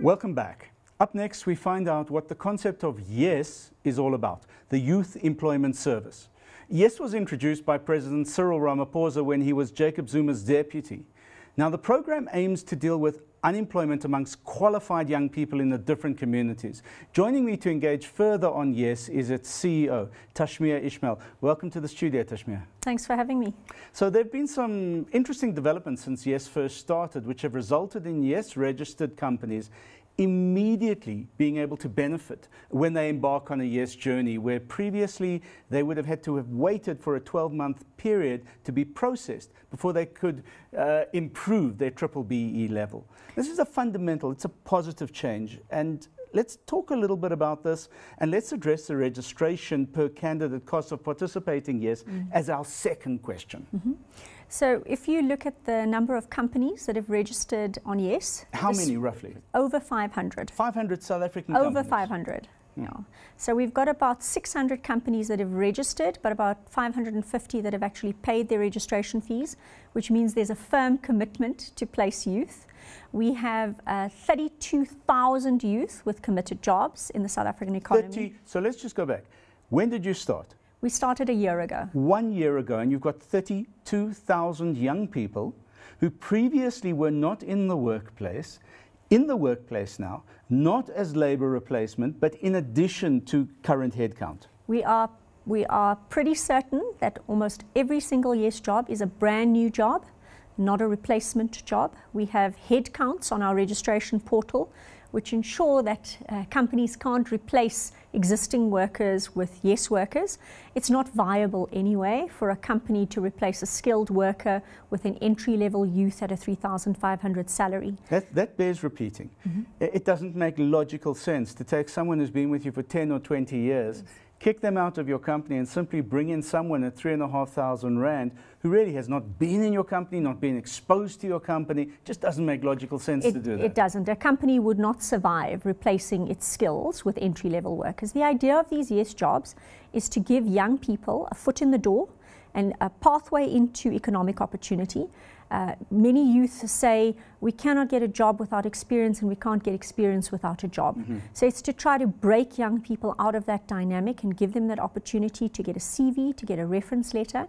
Welcome back. Up next, we find out what the concept of YES is all about, the Youth Employment Service. YES was introduced by President Cyril Ramaphosa when he was Jacob Zuma's deputy. Now, the program aims to deal with unemployment amongst qualified young people in the different communities. Joining me to engage further on YES is its CEO, Tashmia Ismail. Welcome to the studio, Tashmia. Thanks for having me. So there have been some interesting developments since YES first started, which have resulted in YES registered companies immediately being able to benefit when they embark on a YES journey, where previously they would have had to have waited for a 12-month period to be processed before they could improve their BBBE level. This is a fundamental, it's a positive change, and let's talk a little bit about this, and let's address the registration per candidate cost of participating YES as our second question. So if you look at the number of companies that have registered on YES. How many roughly? Over 500. 500 South African companies? Over 500. Yeah. So we've got about 600 companies that have registered, but about 550 that have actually paid their registration fees, which means there's a firm commitment to place youth. We have 32,000 youth with committed jobs in the South African economy. So let's just go back. When did you start? We started a year ago. 1 year ago, and you've got 32,000 young people who previously were not in the workplace now, not as labour replacement, but in addition to current headcount. We are pretty certain that almost every single YES job is a brand new job, not a replacement job. We have head counts on our registration portal, which ensure that companies can't replace existing workers with YES workers. It's not viable anyway for a company to replace a skilled worker with an entry-level youth at a 3,500 salary. That bears repeating. It doesn't make logical sense to take someone who's been with you for 10 or 20 years, kick them out of your company and simply bring in someone at 3,500 Rand who really has not been in your company, not been exposed to your company. Just doesn't make logical sense to do that. It doesn't. A company would not survive replacing its skills with entry-level workers. The idea of these YES jobs is to give young people a foot in the door and a pathway into economic opportunity. Many youth say we cannot get a job without experience and we can't get experience without a job. So it's to try to break young people out of that dynamic and give them that opportunity to get a CV, to get a reference letter.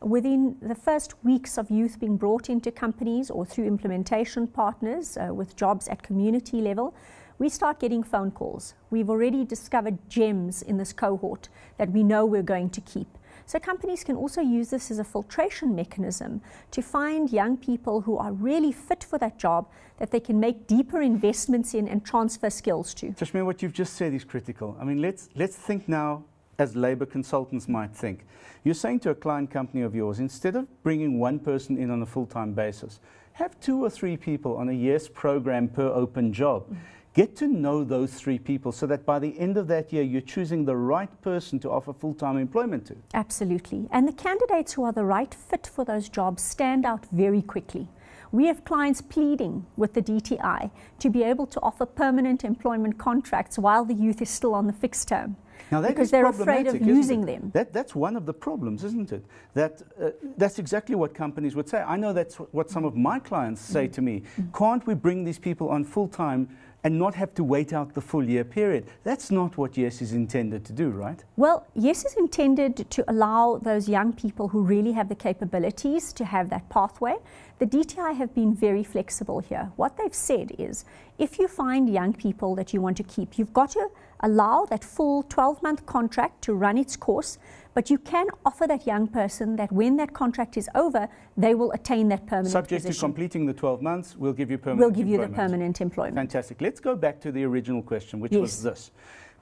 Within the first weeks of youth being brought into companies or through implementation partners with jobs at community level, we start getting phone calls. We've already discovered gems in this cohort that we know we're going to keep. So companies can also use this as a filtration mechanism to find young people who are really fit for that job that they can make deeper investments in and transfer skills to. Tashmia, what you've just said is critical. I mean, let's think now as labour consultants might think. You're saying to a client company of yours, instead of bringing one person in on a full-time basis, have 2 or 3 people on a YES program per open job. Get to know those 3 people so that by the end of that year, you're choosing the right person to offer full-time employment to. Absolutely. And the candidates who are the right fit for those jobs stand out very quickly. We have clients pleading with the DTI to be able to offer permanent employment contracts while the youth is still on the fixed term. Now that because they're afraid of losing them. That's one of the problems, isn't it? That's exactly what companies would say. I know that's what some of my clients say to me. Can't we bring these people on full-time and not have to wait out the full year period? That's not what YES is intended to do, right? Well, YES is intended to allow those young people who really have the capabilities to have that pathway. The DTI have been very flexible here. What they've said is, if you find young people that you want to keep, you've got to allow that full 12-month contract to run its course, but you can offer that young person that when that contract is over, they will attain that permanent Subject position. to completing the 12 months, we'll give you permanent employment. We'll give you employment. the permanent employment. Fantastic. Let's go back to the original question, which was this.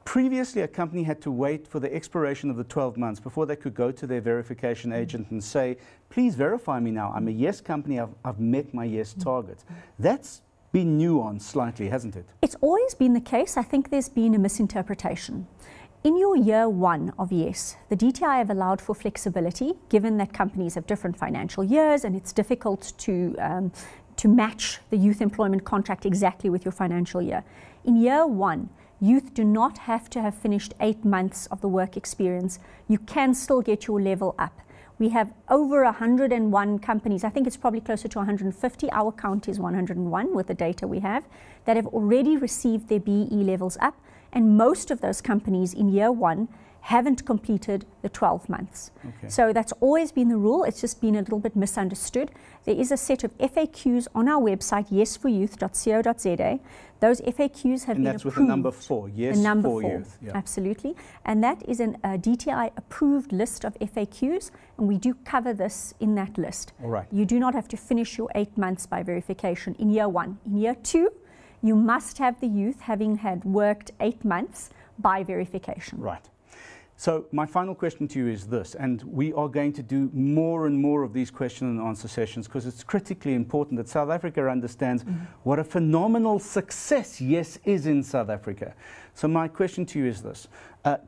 Previously, a company had to wait for the expiration of the 12 months before they could go to their verification agent and say, please verify me now. I'm a YES company. I've met my YES targets. That's been nuanced slightly, hasn't it? It's always been the case. I think there's been a misinterpretation. In your year 1 of YES, the DTI have allowed for flexibility, given that companies have different financial years and it's difficult to match the youth employment contract exactly with your financial year. In year 1, youth do not have to have finished 8 months of the work experience. You can still get your level up. We have over 101 companies, I think it's probably closer to 150, our count is 101 with the data we have, that have already received their BE levels up, and most of those companies in year one haven't completed the 12 months. Okay. So that's always been the rule, it's just been a little bit misunderstood. There is a set of FAQs on our website, yesforyouth.co.za. Those FAQs have been approved. And that's with the number 4, Yes the number for 4, Youth. Yeah. Absolutely. And that is a DTI approved list of FAQs, and we do cover this in that list. All right. You do not have to finish your 8 months by verification in year one. In year two, you must have the youth having had worked 8 months by verification. Right. So my final question to you is this, and we are going to do more and more of these question and answer sessions because it's critically important that South Africa understands what a phenomenal success Yes is in South Africa. So my question to you is this.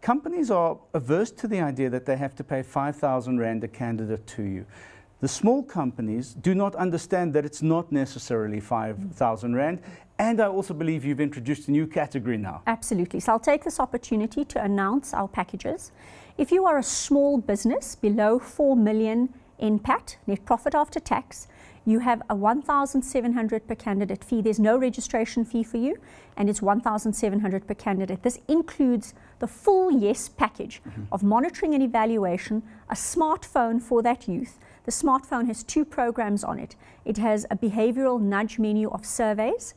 Companies are averse to the idea that they have to pay 5,000 Rand a candidate to you. The small companies do not understand that it's not necessarily 5,000 Rand. And I also believe you've introduced a new category now. Absolutely. So I'll take this opportunity to announce our packages. If you are a small business below 4 million NPAT, net profit after tax, you have a 1,700 per candidate fee. There's no registration fee for you, and it's 1,700 per candidate. This includes the full Yes package of monitoring and evaluation, a smartphone for that youth. The smartphone has 2 programs on it. It has a behavioral nudge menu of surveys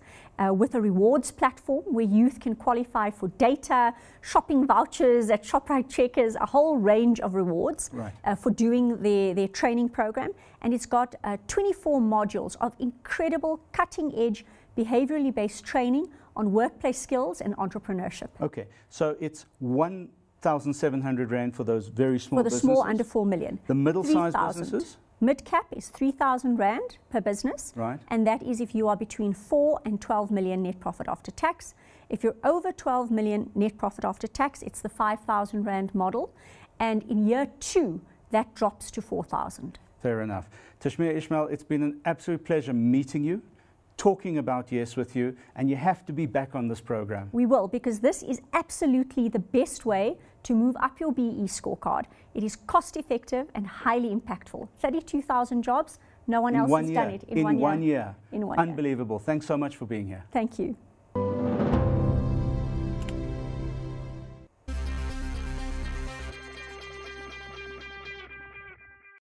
with a rewards platform where youth can qualify for data, shopping vouchers at ShopRite Checkers, a whole range of rewards for doing their training program. And it's got 24 modules of incredible cutting-edge behaviorally based training on workplace skills and entrepreneurship. Okay, so it's 1,700 Rand for those very small businesses? For the small under 4 million. The middle-sized businesses? Mid-cap is 3,000 Rand per business. Right. And that is if you are between 4 and 12 million net profit after tax. If you're over 12 million net profit after tax, it's the 5,000 Rand model. And in year 2, that drops to 4,000. Fair enough. Tashmia Ismail, it's been an absolute pleasure meeting you, talking about Yes with you, and you have to be back on this program. We will, because this is absolutely the best way to move up your BE scorecard. It is cost effective and highly impactful. 32,000 jobs, no one else has done it in 1 year. In 1 year. In 1 year. Unbelievable. Thanks so much for being here. Thank you.